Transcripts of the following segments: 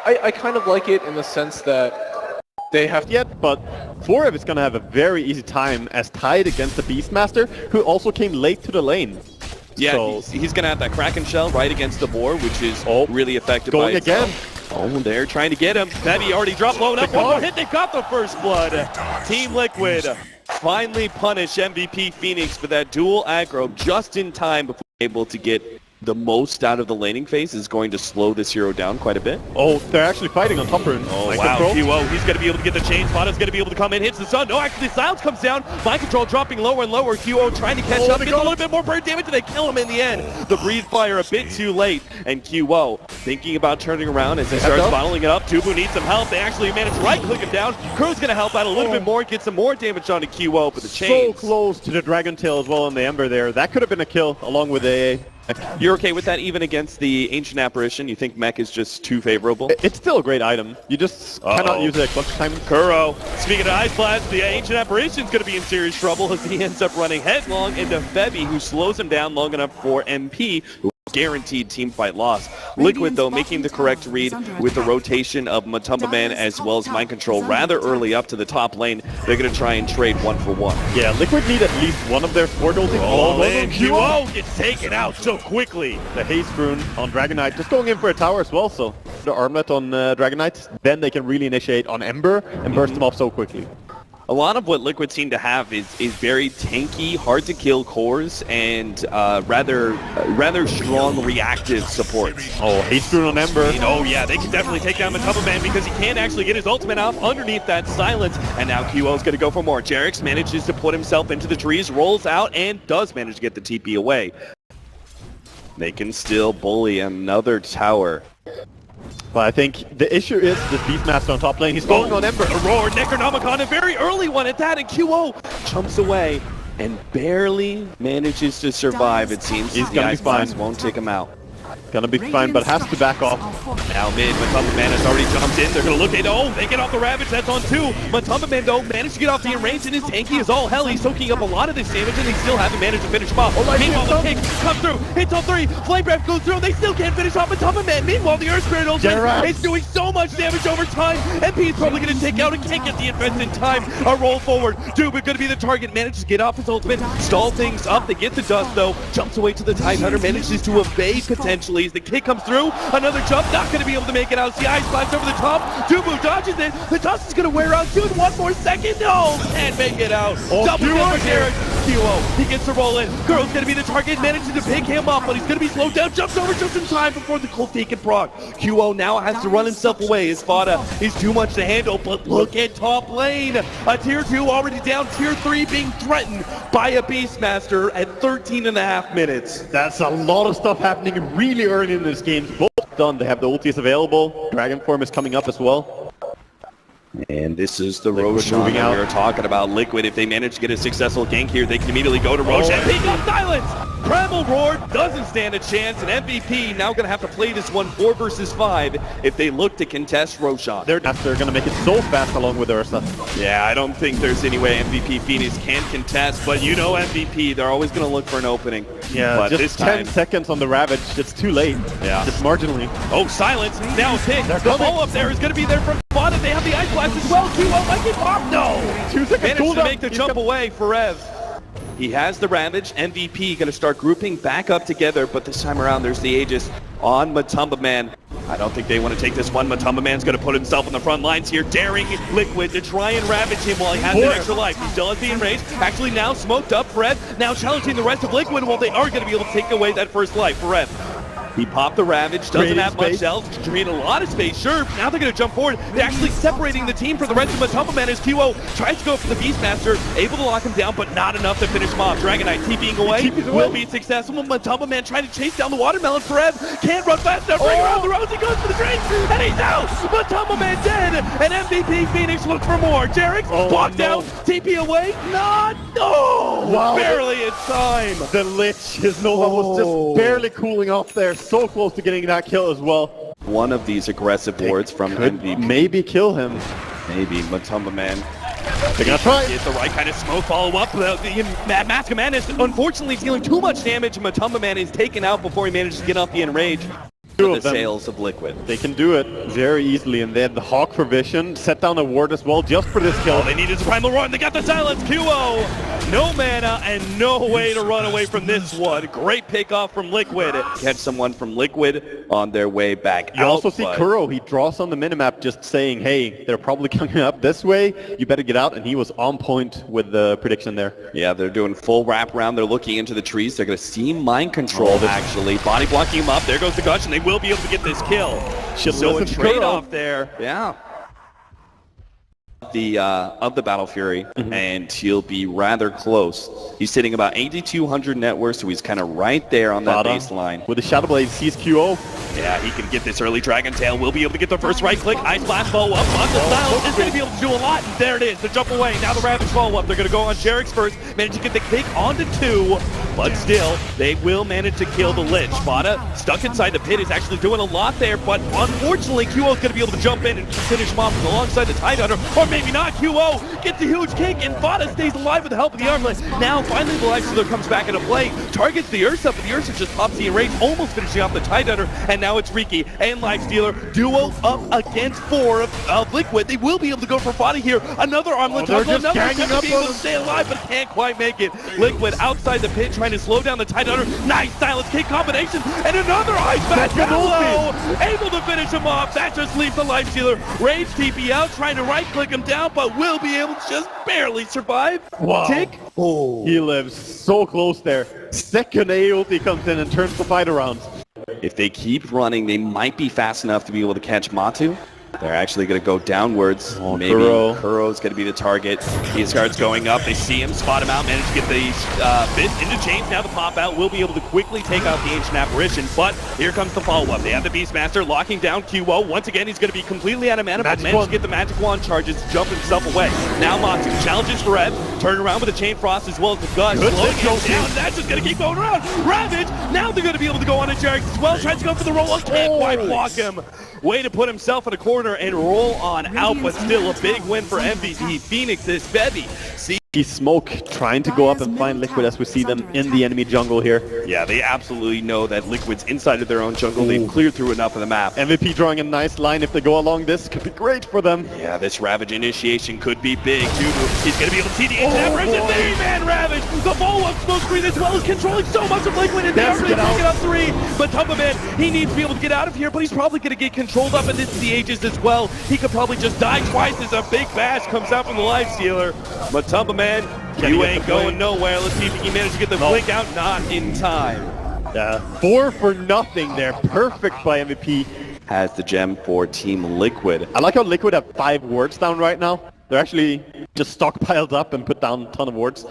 I kind of like it in the sense that they have Yet, but Forev is going to have a very easy time as tied against the Beastmaster, who also came late to the lane. Yeah, So, he's going to have that Kraken Shell right against the boar, which is really effective going by again. Oh, they're trying to get him. Bevy already dropped low enough. One more hit, they've got the first blood. Team Liquid finally punish MVP Phoenix for that dual aggro just in time before able to get the most out of the laning phase. Is going to slow this hero down quite a bit. Oh, they're actually fighting on top rune. Oh, wow. QO, he's going to be able to get the chain. Spada's going to be able to come in, hits the sun. No, actually, Silence comes down. Mind control dropping lower and lower. QO trying to catch up, gets a little bit more burn damage, and they kill him in the end. The breathe fire a bit too late, and QO thinking about turning around as he starts bottling it up. Tubu needs some help. They actually manage to right-click him down. Crow's going to help out a little bit more, get some more damage onto QO, but the chain. So close to the Dragon Tail as well on the Ember there. That could have been a kill along with AA. You're okay with that even against the Ancient Apparition? You think Mech is just too favorable? It's still a great item. You just cannot use it at clutch time. Kuro, speaking of Ice Blast, the Ancient Apparition's going to be in serious trouble as he ends up running headlong into Febby, who slows him down long enough for MP, who guaranteed teamfight loss. Liquid, though, making the correct read with the rotation of Matumba Man as well as Mind Control rather early up to the top lane. They're going to try and trade 1-for-1. Yeah, Liquid need at least one of their support ulti. Oh, man, QO gets taken out so quickly. The Haste Rune on Dragon Knight, just going in for a tower as well, so the armlet on Dragon Knight, then they can really initiate on Ember and burst them off so quickly. A lot of what Liquid seem to have is very tanky, hard to kill cores and rather strong reactive support. Oh, Haste Rune on Ember. Oh yeah, they can definitely take down Matumba Man because he can't actually get his ultimate off underneath that silence. And now QO's going to go for more. Jerix manages to put himself into the trees, rolls out, and does manage to get the TP away. They can still bully another tower. But I think the issue is the Beastmaster on top lane. He's going on Ember. A roar, Necronomicon, a very early one at that, and QO jumps away and barely manages to survive, it seems. He's gonna be fine. Won't take him out. Gonna be fine, but has to back off. Now mid, Matumba Man has already jumped in. They're gonna look at, they get off the Ravage, that's on 2. Matumba Man, though, managed to get off the enrage, and his tanky is all hell. He's soaking up a lot of this damage, and they still haven't managed to finish him off. Meanwhile, the kick comes through, hits on 3, Flame Breath goes through, they still can't finish off Matumba Man. Meanwhile, the Earth Spirit ultimate is doing so much damage over time. MP is probably gonna take out and can't get the infest in time. A roll forward, Duba gonna be the target, manages to get off his ultimate, stall things up, they get the dust, though, jumps away to the Tidehunter, manages to evade potentially as the kick comes through. Another jump, not going to be able to make it out. The Ice Blast over the top. Dubu dodges it. The dust is going to wear out. Dude, one more second. No, can't make it out. Double kill for Derek. QO, he gets the roll in. Girl's going to be the target. Manages to pick him up, but he's going to be slowed down. Jumps over just in time before the Cold Take can proc. QO now has to run himself away. His Fada is too much to handle, but look at top lane. A tier 2 already down. Tier 3 being threatened by a Beastmaster at 13.5 minutes. That's a lot of stuff happening really early in this game. Both done. They have the ultis available. Dragon Form is coming up as well. And this is the Roshan we were talking about. Liquid, if they manage to get a successful gank here, they can immediately go to Roshan. Pick up Silence! Primal Roar doesn't stand a chance, and MVP now going to have to play this one 4 versus 5 if they look to contest Roshan. They're going to make it so fast along with Ursa. Yeah, I don't think there's any way MVP Phoenix can contest, but you know MVP, they're always going to look for an opening. Yeah, but just this 10 time, seconds on the Ravage. It's too late. Yeah. Just marginally. Oh, Silence now picked. The ball up there is going to be there from Spotted. They have the Ice Blast as well. QO might get popped. No! 2 seconds. Managed to make the jump away for Rev. He has the Ravage. MVP going to start grouping back up together, but this time around there's the Aegis on Matumba Man. I don't think they want to take this one. Matumba Man's going to put himself on the front lines here, daring Liquid to try and ravage him while he has an extra life. He still has the enrage. Actually now smoked up. Rev now challenging the rest of Liquid while they are going to be able to take away that first life for Rev. He popped the Ravage, doesn't have much else, create a lot of space, sure. Now they're going to jump forward. They're actually separating the team from the rest of Matumba Man as QO tries to go for the Beastmaster, able to lock him down, but not enough to finish him off. Dragon Knight TPing away, will be successful. Matumba Man trying to chase down the Watermelon for Ev, can't run fast enough, bring around the Rose, he goes for the drink, and he's out! Matumba Man dead, and MVP Phoenix look for more. Jerix blocked out, TP away, barely in time. The Lich, his Nova was just barely cooling off there, so close to getting that kill as well. One of these aggressive wards from MVP. Maybe kill him. Maybe Matumba Man. They're gonna try. Get the right kind of smoke follow-up. Mask Man is unfortunately dealing too much damage. Matumba Man is taken out before he manages to get off the enrage. Two the of them. sails of Liquid. They can do it very easily, and they have the Hawk for vision. Set down a ward as well, just for this kill. All they need is a primal run. They got the silence. QO, no mana and no way to run away from this one. Great pickoff from Liquid. Catch someone from Liquid on their way back You out. also see Kuro, he draws on the minimap just saying, hey, they're probably coming up this way, you better get out, and he was on point with the prediction there. Yeah, they're doing full wrap around. They're looking into the trees. They're going to see mind control, actually. Body blocking him up. There goes the Gush, and they will be able to get this kill. So a trade-off there. Yeah. Of the Battle Fury, and he'll be rather close. He's sitting about 8,200 net worth, so he's kind of right there on that baseline. With the Shadow Blade, sees QO. Yeah, he can get this early Dragon Tail. Will be able to get the first right click. Ice Blast follow up. Monster Style is going to be able to do a lot. And there it is. The jump away. Now the Ravage follow up. They're going to go on Jerix first. Manage to get the kick onto 2. But still, they will manage to kill the Lich. Spada, stuck inside the pit, is actually doing a lot there. But unfortunately, QO is going to be able to jump in and finish him off alongside the Tidehunter. Or maybe not. QO gets a huge kick, and Vada stays alive with the help of the Armlet. Now, finally, the Lifestealer comes back into play. Targets the Ursa, but the Ursa just pops the enrage, almost finishing off the Tidehunter. And now it's Riki and Lifestealer. Duo up against 4 of Liquid. They will be able to go for Vada here. Another Armlet. They're just ganging up to be able to stay alive, but can't quite make it. Liquid outside the pit, trying to slow down the Tidehunter. Nice silence kick combination, and another Ice Bat Hello! Able to finish him off. That just leaves the Lifestealer. Rage TP out, trying to right-click him down, but will be able to just barely survive. Wow. Tick. Oh. He lives so close there. Second A ulti comes in and turns the fight around. If they keep running, they might be fast enough to be able to catch Matu. They're actually going to go downwards. Maybe Kuro's going to be the target. His guard's going up. They see him, spot him out, manage to get the bit into chains. Now the pop out will be able to quickly take out the Ancient Apparition. But here comes the follow-up. They have the Beastmaster locking down QO. Once again, he's going to be completely out of mana, but managed to get the Magic Wand charges to jump himself away. Now Matu challenges for Red. Turn around with the Chain Frost as well as the Gush. Slowing him down. That's just going to keep going around. Ravage. Now they're going to be able to go on to Jerix as well. Tries to go for the roll. Can't quite block him. Way to put himself in a corner and roll on out, but still a big win for MVP Phoenix this Bevy. See Smoke trying to go up and find Liquid as we see them in the enemy jungle here. Yeah, they absolutely know that Liquid's inside of their own jungle. They've cleared through enough of the map. MVP drawing a nice line. If they go along this, could be great for them. Yeah, this Ravage initiation could be big. He's going to be able to see the Ancient Apparition. Man, Ravage! The follow-up smoke screen as well as controlling so much of Liquid, and they're already picking up 3. But Tumbaman, he needs to be able to get out of here, but he's probably going to get controlled up, and this is the Aegis as well. He could probably just die twice as a big bash comes out from the Lifestealer. But Tumbaman, you ain't going nowhere. Let's see if he can manage to get the blink out. Not in time. 4 for nothing there. Perfect by MVP. Has the gem for Team Liquid. I like how Liquid have 5 wards down right now. They're actually just stockpiled up and put down a ton of wards.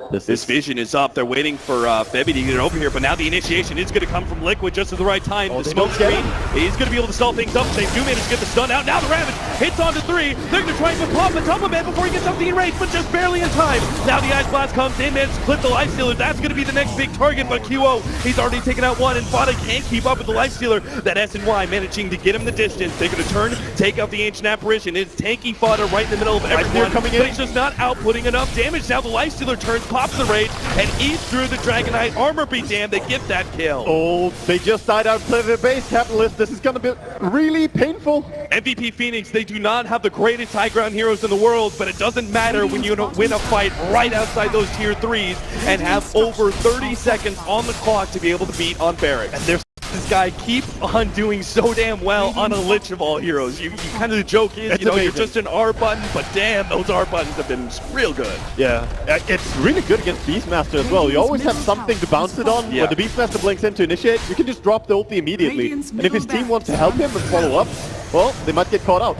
This vision is up. They're waiting for Bebby to get it over here, but now the initiation is going to come from Liquid just at the right time. The smoke screen is going to be able to stall things up. They do manage to get the stun out. Now the Ravage hits onto 3. They're going to try and put Pop on top of it before he gets something in range, but just barely in time. Now the Ice Blast comes in, manages to clip the Lifestealer. That's going to be the next big target, but QO, he's already taken out 1, and Fada can't keep up with the Lifestealer. That SNY managing to get him the distance. They're going to turn, take out the Ancient Apparition. It's tanky Fada right in the middle of everyone, but he's just not outputting enough damage. Now the Lifestealer turns, pops the Rage, and eats through the Dragonite armor. Be damned, they get that kill. Oh, they just died outside their base, Capitalist. This is going to be really painful. MVP Phoenix, they do not have the greatest high ground heroes in the world, but it doesn't matter when you win a fight right outside those tier 3s and have over 30 seconds on the clock to be able to beat on Barracks. And there's this guy keep on doing so damn well on a Lich of all heroes. You kind of the joke is, you know, you're just an R button, but damn, those R buttons have been real good. Yeah, it's really good against Beastmaster as well. You always have something to bounce it on. When the Beastmaster blinks in to initiate, you can just drop the ulti immediately. And if his team wants to help him and follow up, well, they might get caught out.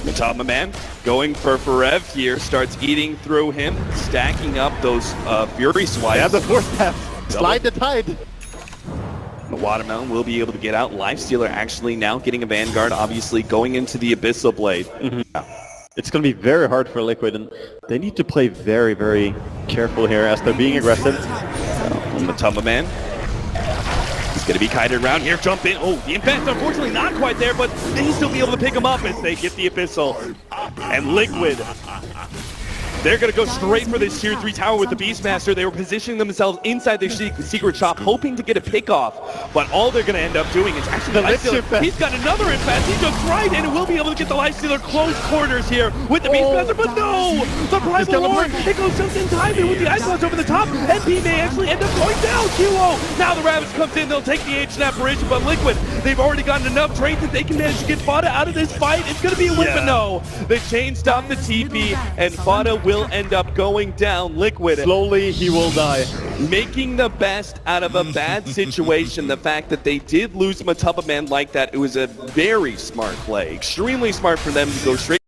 Matama going for Forev here, starts eating through him, stacking up those Fury swipes. Yeah, the force tap. Slide the tide. The Watermelon will be able to get out. Lifestealer actually now getting a Vanguard, obviously going into the Abyssal Blade. It's going to be very hard for Liquid, and they need to play very, very careful here as they're being aggressive. Matama Man. He's going to be kited around here, jump in. Oh, the Infest unfortunately not quite there, but they still be able to pick him up as they get the Abyssal. And Liquid, They're going to go straight for this tier 3 tower with the Beastmaster. They were positioning themselves inside their secret shop, hoping to get a pick off. But all they're going to end up doing is actually the Lifestealer. He's got another infest. He jumps right in and will be able to get the Lifestealer close quarters here with the Beastmaster. But no! The Primal Lord! It goes just in time with the Ice Blast over the top. MP may actually end up going down. QO! Now the Ravage comes in. They'll take the Ancient Apparition, but Liquid, they've already gotten enough trades that they can manage to get Fada out of this fight. It's going to be a win, but no. The chain stopped the TP, and Fada will end up going down. Liquid. Slowly, he will die. Making the best out of a bad situation. The fact that they did lose Matubba Man like that, it was a very smart play. Extremely smart for them to go straight.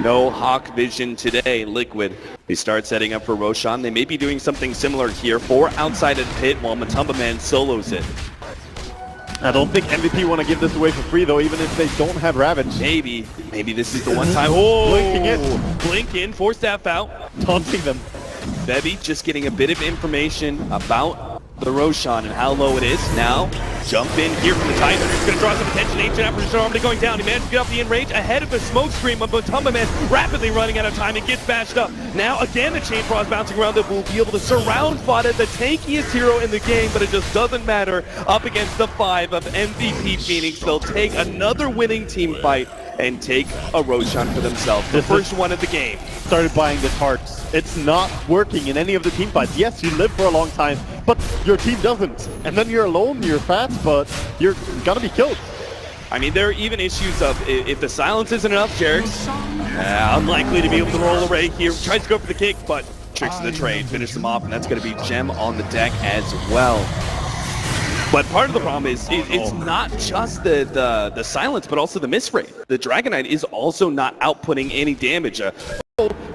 No Hawk Vision today, Liquid. They start setting up for Roshan. They may be doing something similar here for outside of pit while Matubba Man solos it. I don't think MVP want to give this away for free though, even if they don't have Ravage. Maybe this is the one time. Oh, blinking in. Blink in, force staff out. Taunting them. Bebby just getting a bit of information about the Roshan and how low it is. Now, jump in here from the Titan. It's going to draw some attention. Ancient Apparition already going down. He managed to get up the in-range ahead of the smoke screen, but Matubba Man rapidly running out of time and gets bashed up. Now, again, the Chain Frost bouncing around that will be able to surround Fada, the tankiest hero in the game, but it just doesn't matter. Up against the 5 of MVP Phoenix, they'll take another winning team fight and take a Roshan for themselves. The first one of the game. Started buying the hearts. It's not working in any of the team fights. Yes, you live for a long time, but your team doesn't. And then you're alone, you're fat, but you're gonna be killed. I mean, there are even issues of if the silence isn't enough, Jerix, unlikely to be able to roll away here. Tries to go for the kick, but tricks of the trade, finish them off, and that's going to be Gem on the deck as well. But part of the problem is it's not just the silence, but also the miss rate. The Dragonite is also not outputting any damage.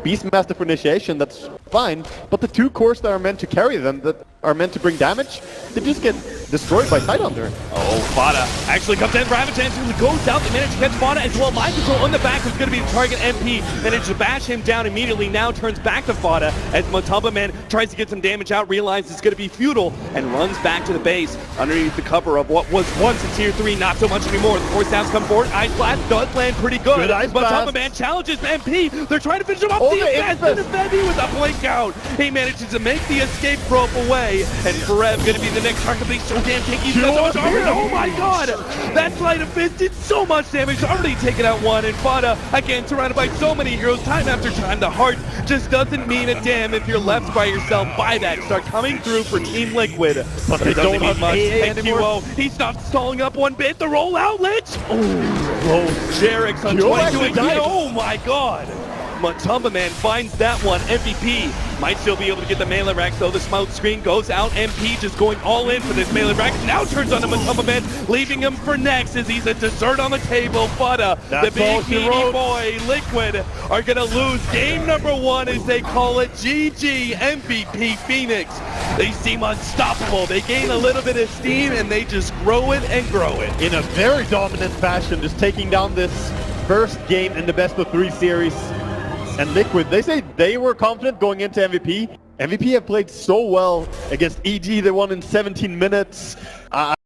Beastmaster for initiation, that's fine, but the 2 cores that are meant to carry them, that are meant to bring damage, they just get destroyed by Tidehunter. Oh, Fada actually comes in. Ravage actually goes out. They manage to catch Fada as well. Mind control on the back is going to be the target. MP managed to bash him down immediately. Now turns back to Fada as Matubba Man tries to get some damage out, realizes it's going to be futile, and runs back to the base underneath the cover of what was once a tier 3, not so much anymore. The force downs come forward. Ice Blast does land pretty good. Matubba Man challenges MP. They're trying to finish him off. The invest with a blink out. He manages to make the escape rope away, and Forev going to be the next target. He's so damn tanky. He's got so much armor. Oh my god! That Sleight of Fist did so much damage. Already taken out one, and Fada, again, surrounded by so many heroes, time after time. The heart just doesn't mean a damn if you're left by yourself. Buybacks start coming through for Team Liquid, but they don't mean much. And QO, he's not stalling up one bit. The rollout Lich. Oh, Jerix on 22. Oh my god! Matubba Man finds that one. MVP might still be able to get the melee rack, though. The smoke screen goes out. MP just going all in for this melee rack. Now turns on to Matubba Man, leaving him for next as he's a dessert on the table. Fada, the big meaty boy, Liquid, are going to lose game number 1 as they call it GG. MVP Phoenix. They seem unstoppable. They gain a little bit of steam and they just grow it and grow it. In a very dominant fashion, just taking down this first game in the best of 3 series. And Liquid, they say they were confident going into MVP. MVP have played so well against EG. They won in 17 minutes.